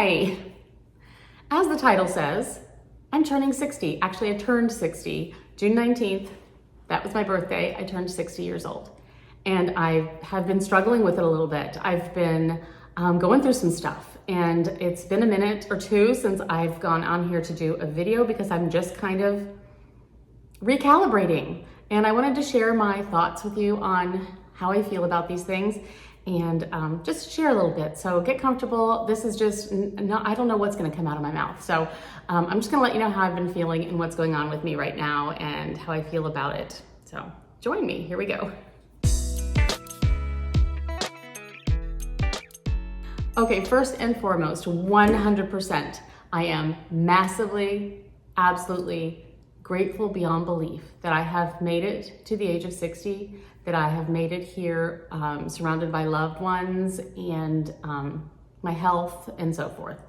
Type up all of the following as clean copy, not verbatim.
Hi! As the title says, I'm turning 60. Actually, I turned 60 June 19th. That was my birthday. I turned 60 years old. And I have been struggling with it a little bit. I've been going through some stuff, and it's been a minute or two since I've gone on here to do a video because I'm just kind of recalibrating. And I wanted to share my thoughts with you on how I feel about these things and just share a little bit. So get comfortable. This is just, I don't know what's gonna come out of my mouth. So I'm just gonna let you know how I've been feeling and what's going on with me right now and how I feel about it. So join me, here we go. Okay, first and foremost, 100%, I am massively, absolutely grateful beyond belief that I have made it to the age of 60, that I have made it here surrounded by loved ones and my health and so forth.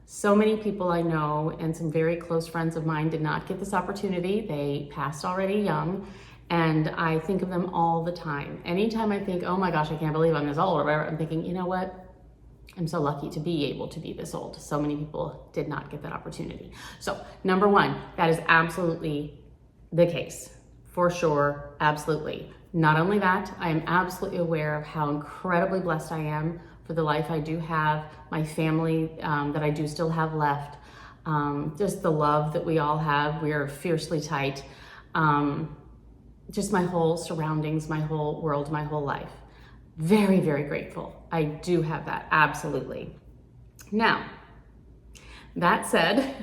So many people I know and some very close friends of mine did not get this opportunity. They passed already young, and I think of them all the time. Anytime I think, oh my gosh, I can't believe I'm this old or whatever, I'm thinking, you know what? I'm so lucky to be able to be this old. So many people did not get that opportunity. So number one, that is absolutely the case. For sure, absolutely. Not only that, I am absolutely aware of how incredibly blessed I am for the life I do have, my family that I do still have left, just the love that we all have. We are fiercely tight. Just my whole surroundings, my whole world, my whole life. Very, very grateful. I do have that, absolutely. Now, that said,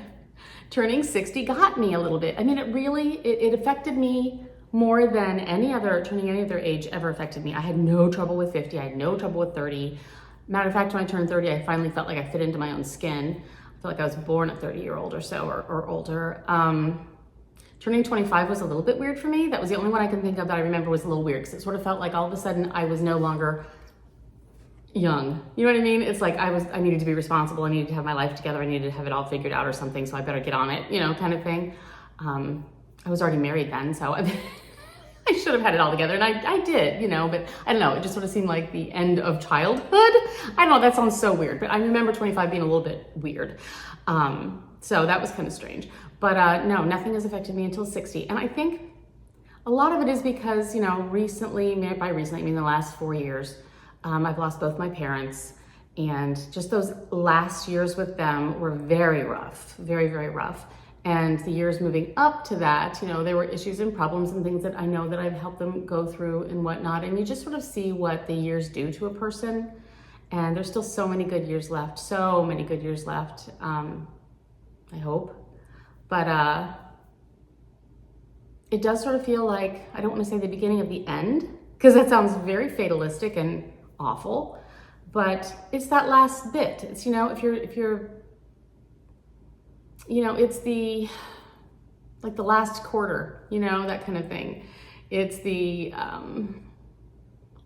turning 60 got me a little bit. I mean, it affected me more than turning any other age ever affected me. I had no trouble with 50, I had no trouble with 30. Matter of fact, when I turned 30, I finally felt like I fit into my own skin. I felt like I was born a 30-year-old or so, or older. Turning 25 was a little bit weird for me. That was the only one I can think of that I remember was a little weird, because it sort of felt like all of a sudden I was no longer young. You know what I mean? It's like I needed to be responsible. I needed to have my life together. I needed to have it all figured out or something, so I better get on it, you know, kind of thing. I was already married then, so I should have had it all together, and I did, you know, but I don't know, it just sort of seemed like the end of childhood. I don't know, that sounds so weird, but I remember 25 being a little bit weird. So that was kind of strange. But no, nothing has affected me until 60. And I think a lot of it is because, you know, recently, by recently, I mean the last 4 years, I've lost both my parents, and just those last years with them were very rough, very, very rough. And the years moving up to that, you know, there were issues and problems and things that I know that I've helped them go through and whatnot. And you just sort of see what the years do to a person. And there's still so many good years left, so many good years left, I hope. But it does sort of feel like, I don't want to say the beginning of the end, because that sounds very fatalistic and awful, but it's that last bit. It's, you know, if you're, you know, it's like the last quarter, you know, that kind of thing. It's the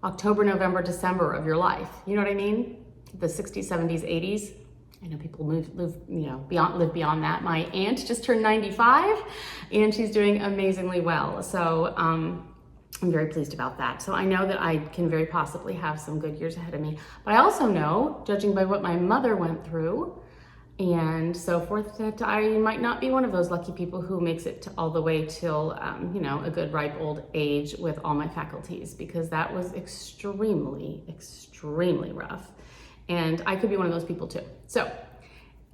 October, November, December of your life. You know what I mean? The 60s, 70s, 80s. I know people live beyond that. My aunt just turned 95, and she's doing amazingly well. So I'm very pleased about that. So I know that I can very possibly have some good years ahead of me. But I also know, judging by what my mother went through and so forth, that I might not be one of those lucky people who makes it all the way till, you know, a good ripe old age with all my faculties, because that was extremely, extremely rough. And I could be one of those people too. So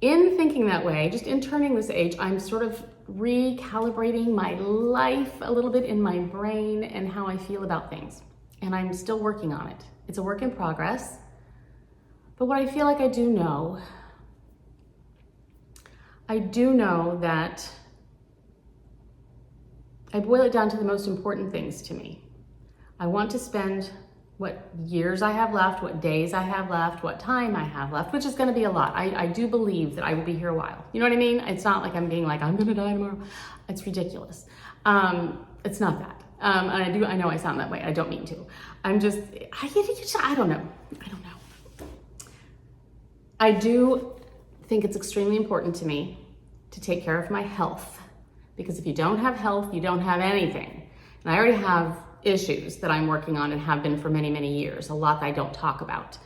in thinking that way, just in turning this age, I'm sort of recalibrating my life a little bit in my brain and how I feel about things. And I'm still working on it. It's a work in progress. But what I feel like I do know that I boil it down to the most important things to me. I want to spend what years I have left, what days I have left, what time I have left, which is going to be a lot. I do believe that I will be here a while. You know what I mean? It's not like I'm being like, I'm going to die tomorrow. It's ridiculous. It's not that. And I know I sound that way. I don't mean to. I don't know. I do think it's extremely important to me to take care of my health, because if you don't have health, you don't have anything. And I already have issues that I'm working on and have been for many, many years, a lot that I don't talk about.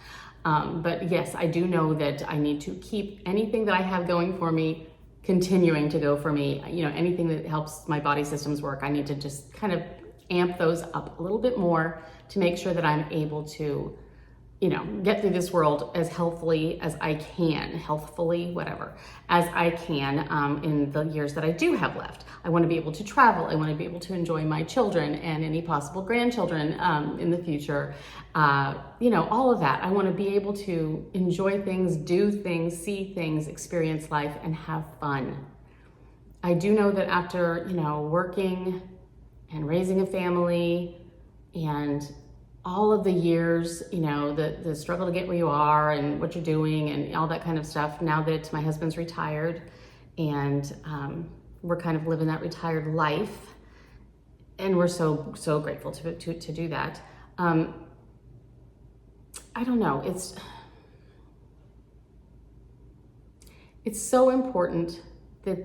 But yes, I do know that I need to keep anything that I have going for me continuing to go for me. You know, anything that helps my body systems work, I need to just kind of amp those up a little bit more to make sure that I'm able to, you know, get through this world as healthfully as I can, healthfully, whatever, as I can in the years that I do have left. I want to be able to travel. I want to be able to enjoy my children and any possible grandchildren in the future. You know, all of that. I want to be able to enjoy things, do things, see things, experience life, and have fun. I do know that after, you know, working and raising a family and all of the years, you know, the struggle to get where you are and what you're doing and all that kind of stuff, now that my husband's retired and we're kind of living that retired life, and we're so grateful to do that. I don't know, it's so important that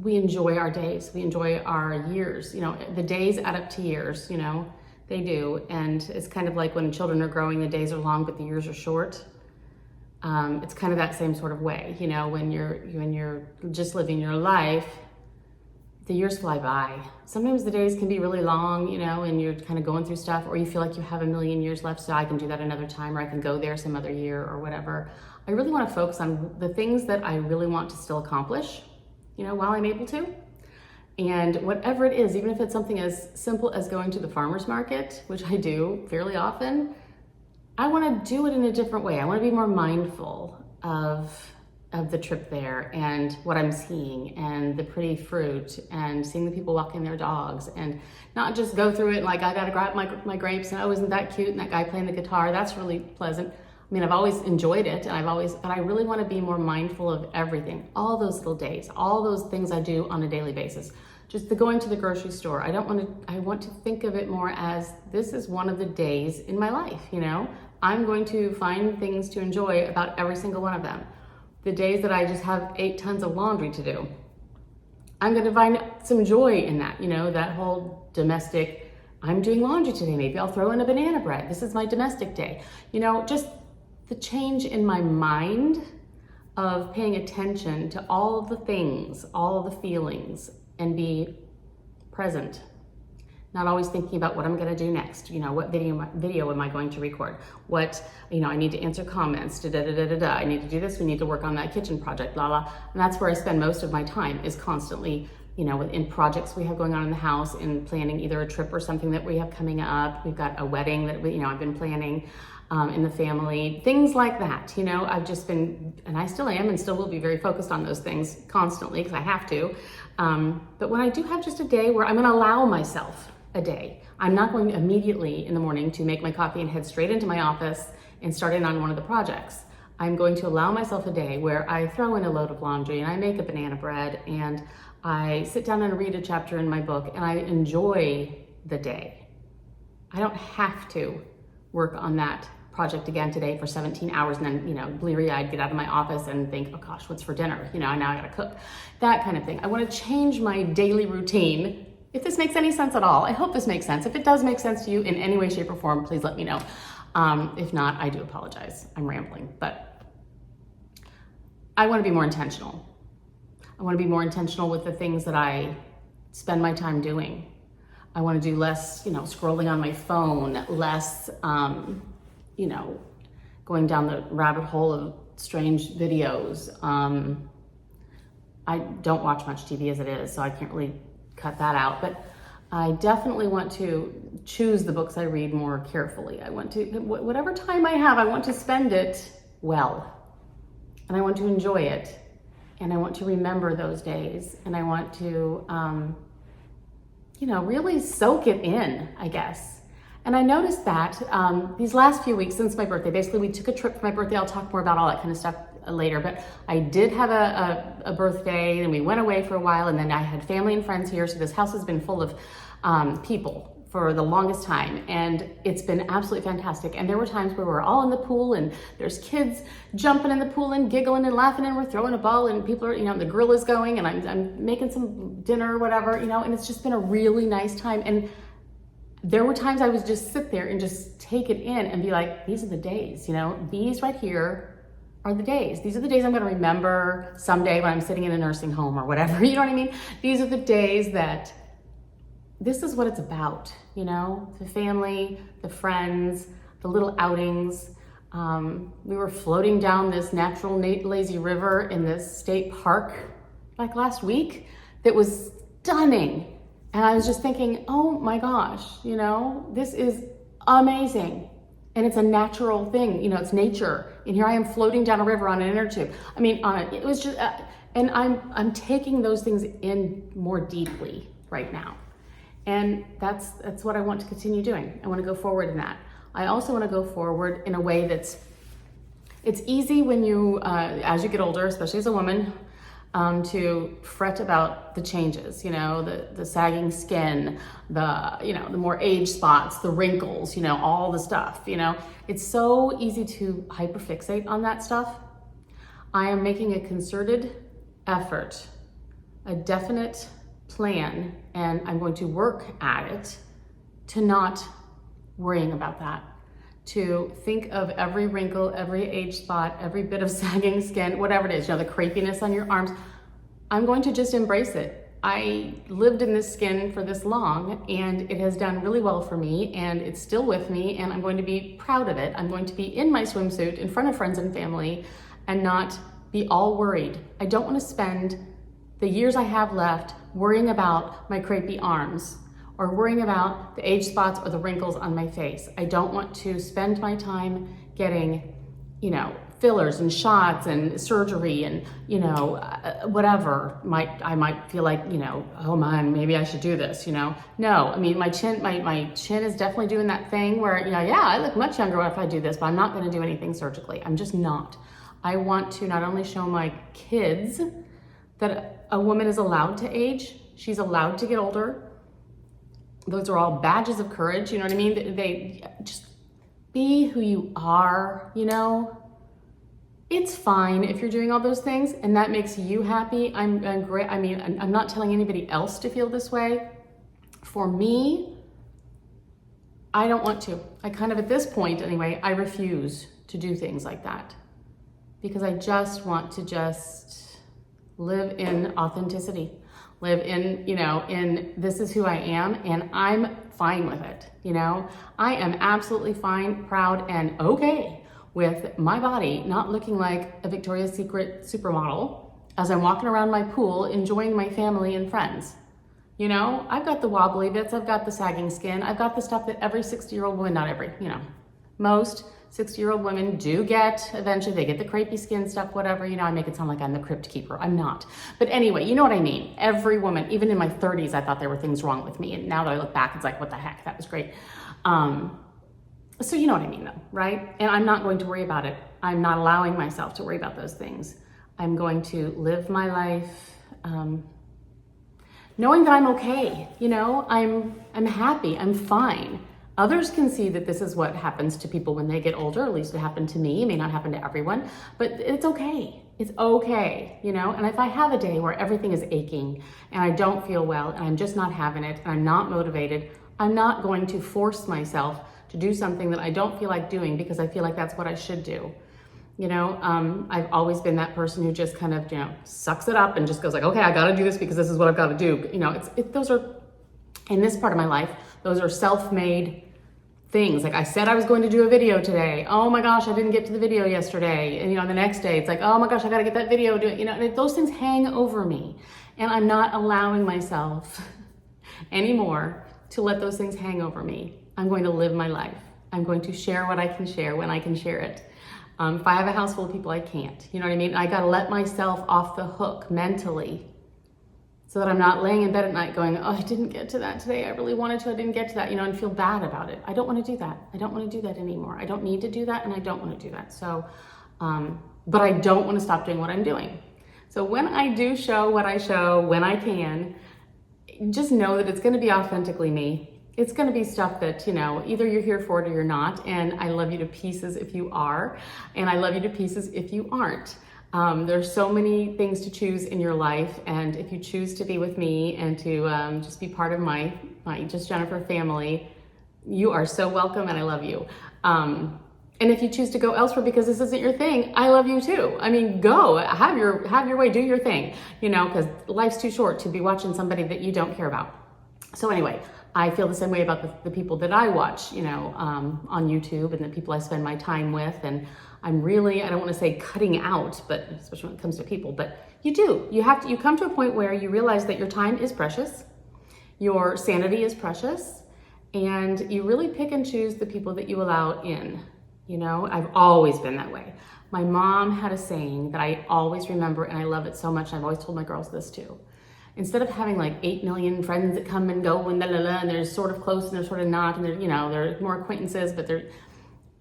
we enjoy our days, we enjoy our years. You know, the days add up to years, you know, they do. And it's kind of like when children are growing, the days are long, but the years are short. It's kind of that same sort of way, you know, when you're just living your life, the years fly by. Sometimes the days can be really long, you know, and you're kind of going through stuff, or you feel like you have a million years left, so I can do that another time, or I can go there some other year or whatever. I really want to focus on the things that I really want to still accomplish, you know, while I'm able to. And whatever it is, even if it's something as simple as going to the farmer's market, which I do fairly often, I want to do it in a different way. I want to be more mindful of the trip there and what I'm seeing and the pretty fruit and seeing the people walking their dogs, and not just go through it like I gotta grab my grapes and oh, isn't that cute, and that guy playing the guitar, that's really pleasant. I mean, I've always enjoyed it, and but I really want to be more mindful of everything, all those little days, all those things I do on a daily basis. Just the going to the grocery store. I want to think of it more as this is one of the days in my life, you know? I'm going to find things to enjoy about every single one of them. The days that I just have 8 tons of laundry to do, I'm going to find some joy in that, you know, that whole domestic, I'm doing laundry today, maybe I'll throw in a banana bread. This is my domestic day. You know, just the change in my mind of paying attention to all of the things, all of the feelings, and be present. Not always thinking about what I'm going to do next. You know, what video am I going to record? What, you know, I need to answer comments. I need to do this. We need to work on that kitchen project. Blah blah. And that's where I spend most of my time, is constantly, you know, in projects we have going on in the house, in planning either a trip or something that we have coming up. We've got a wedding that I've been planning in the family, things like that. You know, I've just been, and I still am and still will be, very focused on those things constantly because I have to. But when I do have just a day where I'm going to allow myself a day, I'm not going immediately in the morning to make my coffee and head straight into my office and start in on one of the projects. I'm going to allow myself a day where I throw in a load of laundry and I make a banana bread and I sit down and read a chapter in my book and I enjoy the day. I don't have to work on that project again today for 17 hours and then, you know, bleary-eyed get out of my office and think, oh gosh, what's for dinner? You know, now I gotta cook. That kind of thing. I want to change my daily routine. If this makes any sense at all, I hope this makes sense. If it does make sense to you in any way, shape, or form, please let me know. If not, I do apologize. I'm rambling, but I want to be more intentional. I want to be more intentional with the things that I spend my time doing. I want to do less, you know, scrolling on my phone, less, you know, going down the rabbit hole of strange videos. I don't watch much TV as it is, so I can't really cut that out, but I definitely want to choose the books I read more carefully. I want to, whatever time I have, I want to spend it well, and I want to enjoy it, and I want to remember those days, and I want to, you know, really soak it in, I guess. And I noticed that these last few weeks since my birthday, basically we took a trip for my birthday. I'll talk more about all that kind of stuff later, but I did have a birthday and we went away for a while, and then I had family and friends here. So this house has been full of people for the longest time, and it's been absolutely fantastic. And there were times where we're all in the pool and there's kids jumping in the pool and giggling and laughing, and we're throwing a ball and people are, you know, the grill is going and I'm making some dinner or whatever, you know, and it's just been a really nice time. And there were times I would just sit there and just take it in and be like, these are the days, these right here are the days. These are the days I'm gonna remember someday when I'm sitting in a nursing home or whatever, you know what I mean? These are the days that this is what it's about, the family, the friends, the little outings. We were floating down this natural lazy river in this state park like last week that was stunning. And I was just thinking, oh my gosh, this is amazing. And it's a natural thing, it's nature. And here I am floating down a river on an inner tube. It was just, and I'm taking those things in more deeply right now. And that's what I want to continue doing. I want to go forward in that. I also want to go forward in a way it's easy when you, as you get older, especially as a woman, to fret about the changes, the sagging skin, the more age spots, the wrinkles, all the stuff, It's so easy to hyperfixate on that stuff. I am making a concerted effort, a definite plan, and I'm going to work at it to not worrying about that, to think of every wrinkle, every age spot, every bit of sagging skin, whatever it is, the crepiness on your arms. I'm going to just embrace it. I lived in this skin for this long and it has done really well for me and it's still with me and I'm going to be proud of it. I'm going to be in my swimsuit in front of friends and family and not be all worried. I don't want to spend the years I have left worrying about my crepey arms or worrying about the age spots or the wrinkles on my face. I don't want to spend my time getting, fillers and shots and surgery and, whatever. I might feel like, oh man, maybe I should do this, No, my chin is definitely doing that thing where, I look much younger if I do this, but I'm not gonna do anything surgically. I'm just not. I want to not only show my kids that a woman is allowed to age, she's allowed to get older. Those are all badges of courage, you know what I mean? They just be who you are, It's fine if you're doing all those things and that makes you happy. I'm great. I'm not telling anybody else to feel this way. For me, I don't want to. I kind of, at this point anyway, I refuse to do things like that because I just want to just live in authenticity, live in, in this is who I am and I'm fine with it. I am absolutely fine, proud, and okay with my body not looking like a Victoria's Secret supermodel as I'm walking around my pool enjoying my family and friends. I've got the wobbly bits, I've got the sagging skin, I've got the stuff that every 60-year-old woman, not every, most 60-year-old women do get eventually. They get the crepey skin stuff, whatever, I make it sound like I'm the crypt keeper. I'm not. But anyway, you know what I mean? Every woman, even in my 30s, I thought there were things wrong with me. And now that I look back, it's like, what the heck? That was great. So you know what I mean though, right? And I'm not going to worry about it. I'm not allowing myself to worry about those things. I'm going to live my life knowing that I'm okay. I'm happy, I'm fine. Others can see that this is what happens to people when they get older. At least it happened to me. It may not happen to everyone, but it's okay. It's okay, And if I have a day where everything is aching and I don't feel well and I'm just not having it and I'm not motivated, I'm not going to force myself to do something that I don't feel like doing because I feel like that's what I should do. I've always been that person who just kind of, sucks it up and just goes like, okay, I got to do this because this is what I've got to do. Those are, in this part of my life, those are self-made things. Like I said I was going to do a video today. Oh my gosh, I didn't get to the video yesterday. And the next day it's like, oh my gosh, I got to get that video. And those things hang over me. And I'm not allowing myself anymore to let those things hang over me. I'm going to live my life. I'm going to share what I can share when I can share it. If I have a house full of people, I can't. You know what I mean? I got to let myself off the hook mentally so that I'm not laying in bed at night going, oh, I didn't get to that today. I really wanted to, I didn't get to that, and feel bad about it. I don't want to do that. I don't want to do that anymore. I don't need to do that, and I don't want to do that. So, but I don't want to stop doing what I'm doing. So when I do show what I show, when I can, just know that it's going to be authentically me. It's going to be stuff that, either you're here for it or you're not. And I love you to pieces if you are. And I love you to pieces if you aren't. There's so many things to choose in your life. And if you choose to be with me and to just be part of my Just Jennifer family, you are so welcome and I love you. And if you choose to go elsewhere because this isn't your thing, I love you too. I mean, go, have your way, do your thing, you know, because life's too short to be watching somebody that you don't care about. So anyway, I feel the same way about the people that I watch, you know, on YouTube and the people I spend my time with. And I'm really, I don't want to say cutting out, but especially when it comes to people, but you come to a point where you realize that your time is precious, your sanity is precious, and you really pick and choose the people that you allow in. You know, I've always been that way. My mom had a saying that I always remember, and I love it so much. I've always told my girls this too. Instead of having like 8 million friends that come and go and and they're sort of close and they're sort of not, and they're, you know, they're more acquaintances, but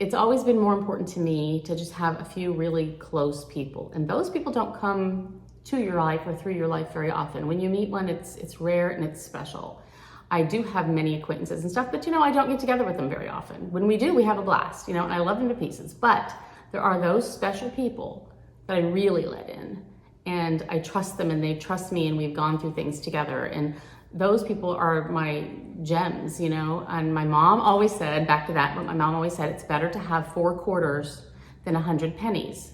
it's always been more important to me to just have a few really close people. And those people don't come to your life or through your life very often. When you meet one, it's rare and it's special. I do have many acquaintances and stuff, but you know, I don't get together with them very often. When we do, we have a blast, you know, and I love them to pieces. But there are those special people that I really let in, and I trust them and they trust me, and we've gone through things together. And those people are my gems, you know. And my mom always said, back to that, what my mom always said, it's better to have 4 quarters than 100 pennies.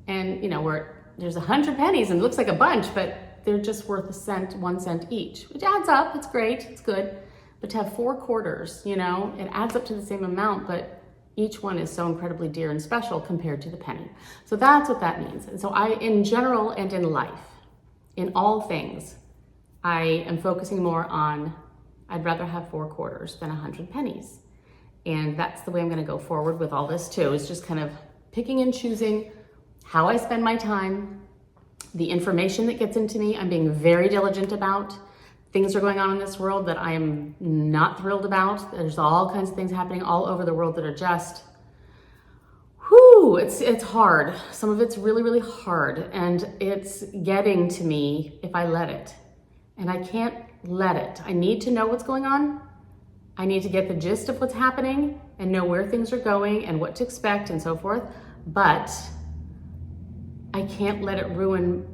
And you know, there's 100 pennies and it looks like a bunch, but they're just worth 1 cent each, which adds up. It's great, it's good. But to have 4 quarters, you know, it adds up to the same amount, but each one is so incredibly dear and special compared to the penny. So that's what that means. And so in general and in life, in all things, I am focusing more on, I'd rather have 4 quarters than 100 pennies. And that's the way I'm gonna go forward with all this too, is just kind of picking and choosing how I spend my time. The information that gets into me, I'm being very diligent about. Things are going on in this world that I am not thrilled about. There's all kinds of things happening all over the world that are just, it's hard. Some of it's really, really hard, and it's getting to me if I let it. And I can't let it. I need to know what's going on. I need to get the gist of what's happening and know where things are going and what to expect and so forth. But I can't let it ruin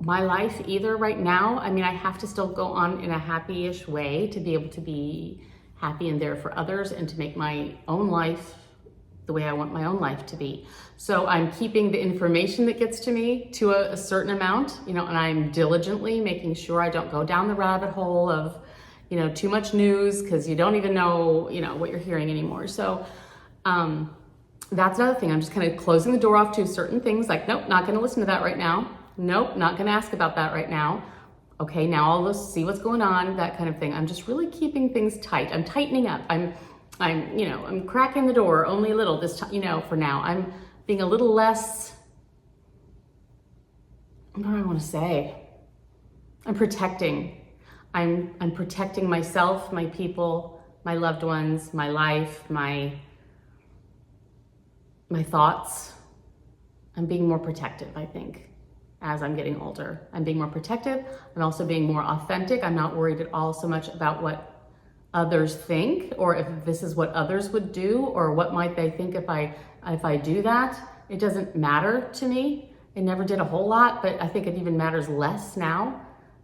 my life either right now. I mean, I have to still go on in a happy-ish way to be able to be happy and there for others and to make my own life the way I want my own life to be. So I'm keeping the information that gets to me to a certain amount, you know, and I'm diligently making sure I don't go down the rabbit hole of, you know, too much news, because you don't even know, you know, what you're hearing anymore. So, that's another thing. I'm just kind of closing the door off to certain things, like, nope, not going to listen to that right now. Nope, not going to ask about that right now. Okay, now I'll see what's going on, that kind of thing. I'm just really keeping things tight. I'm tightening up. I'm cracking the door only a little this time, you know, for now. I'm being a little less, what do I want to say? I'm protecting. I'm protecting myself, my people, my loved ones, my life, my thoughts. I'm being more protective, I think, as I'm getting older. I'm being more protective. I'm also being more authentic. I'm not worried at all so much about what others think, or if this is what others would do, or what might they think if I do that. It doesn't matter to me. It never did a whole lot, but I think it even matters less now,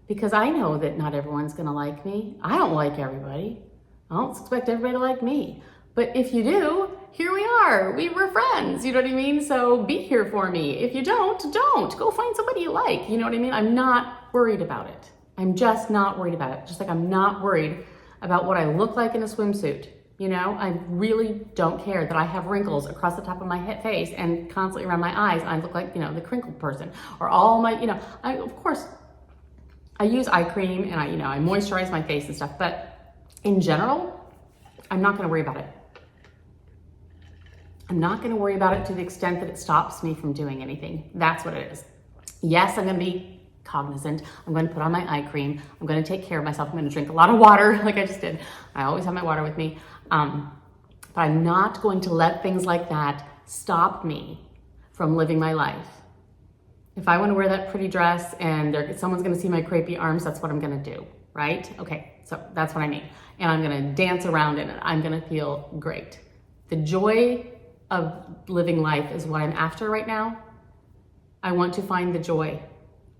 because I know that not everyone's gonna like me. I don't like everybody. I don't expect everybody to like me. But if you do, here we are. We were friends, you know what I mean? So be here for me. If you don't. Go find somebody you like, you know what I mean? I'm not worried about it. I'm just not worried about it. Just like I'm not worried about what I look like in a swimsuit. You know, I really don't care that I have wrinkles across the top of my face and constantly around my eyes. I look like, you know, the crinkled person, or all my, you know, of course, I use eye cream and I moisturize my face and stuff, but in general, I'm not gonna worry about it. I'm not gonna worry about it to the extent that it stops me from doing anything. That's what it is. Yes, I'm gonna be cognizant. I'm gonna put on my eye cream. I'm gonna take care of myself. I'm gonna drink a lot of water, like I just did. I always have my water with me. But I'm not going to let things like that stop me from living my life. If I wanna wear that pretty dress and someone's gonna see my crepey arms, that's what I'm gonna do, right? Okay, so that's what I mean. And I'm gonna dance around in it. I'm gonna feel great. The joy of living life is what I'm after right now. I want to find the joy.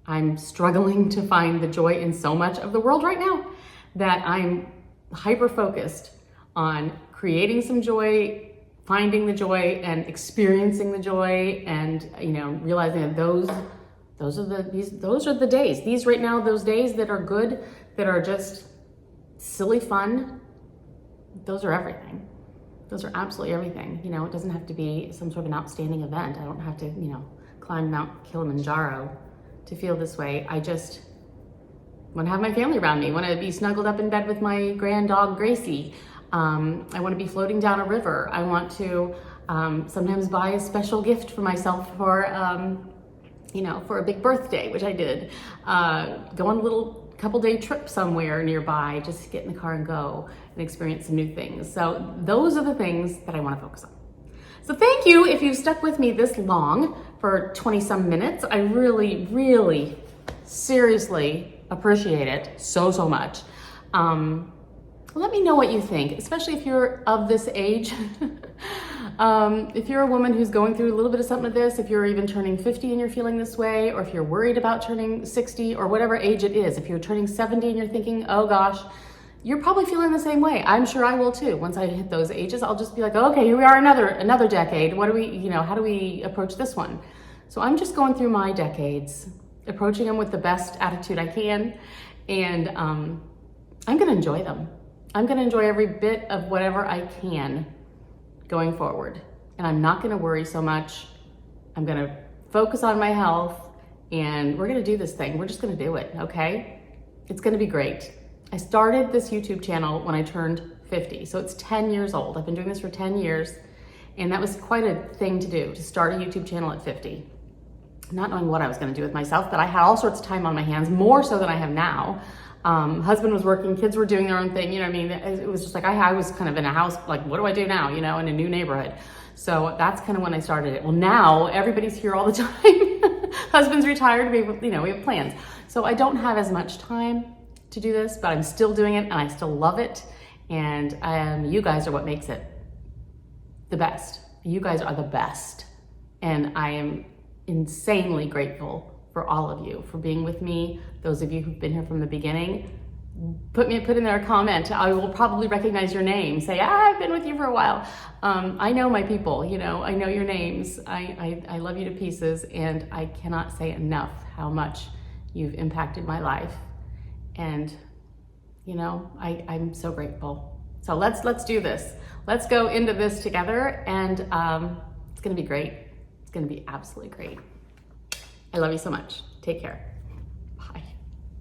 I'm struggling to find the joy in so much of the world right now that I'm hyper-focused on creating some joy, finding the joy and experiencing the joy, and realizing that those are the days. These right now, those days that are good, that are just silly fun, those are everything. Those are absolutely everything. It doesn't have to be some sort of an outstanding event. I don't have to, climb Mount Kilimanjaro to feel this way. I just want to have my family around me. I want to be snuggled up in bed with my grand dog, Gracie. I want to be floating down a river. I want to sometimes buy a special gift for myself for a big birthday, which I did. Go on a little couple day trip somewhere nearby, just get in the car and go and experience some new things. So those are the things that I want to focus on. So thank you if you've stuck with me this long for 20 some minutes. I really, really seriously appreciate it so much. Let me know what you think, especially if you're of this age. If you're a woman who's going through a little bit of something of this, if you're even turning 50 and you're feeling this way, or if you're worried about turning 60 or whatever age it is, if you're turning 70 and you're thinking, oh gosh, you're probably feeling the same way. I'm sure I will too. Once I hit those ages, I'll just be like, okay, here we are, another decade. What do we, how do we approach this one? So I'm just going through my decades, approaching them with the best attitude I can. And I'm gonna enjoy them. I'm gonna enjoy every bit of whatever I can going forward. And I'm not gonna worry so much. I'm gonna focus on my health, and we're gonna do this thing. We're just gonna do it, okay? It's gonna be great. I started this YouTube channel when I turned 50, so it's 10 years old. I've been doing this for 10 years, and that was quite a thing to do, to start a YouTube channel at 50. Not knowing what I was gonna do with myself, but I had all sorts of time on my hands, more so than I have now. Husband was working, kids were doing their own thing, it was just like, I was kind of in a house, like, what do I do now, in a new neighborhood. So that's kind of when I started it. Well, now everybody's here all the time. Husband's retired, we have plans. So I don't have as much time to do this, but I'm still doing it and I still love it. And you guys are what makes it the best. You guys are the best. And I am insanely grateful for all of you, for being with me. Those of you who've been here from the beginning, put in there a comment. I will probably recognize your name. Say, I've been with you for a while. I know my people, I know your names. I love you to pieces, and I cannot say enough how much you've impacted my life. And I'm so grateful. So let's do this. Let's go into this together, and it's gonna be great. It's gonna be absolutely great. I love you so much. Take care.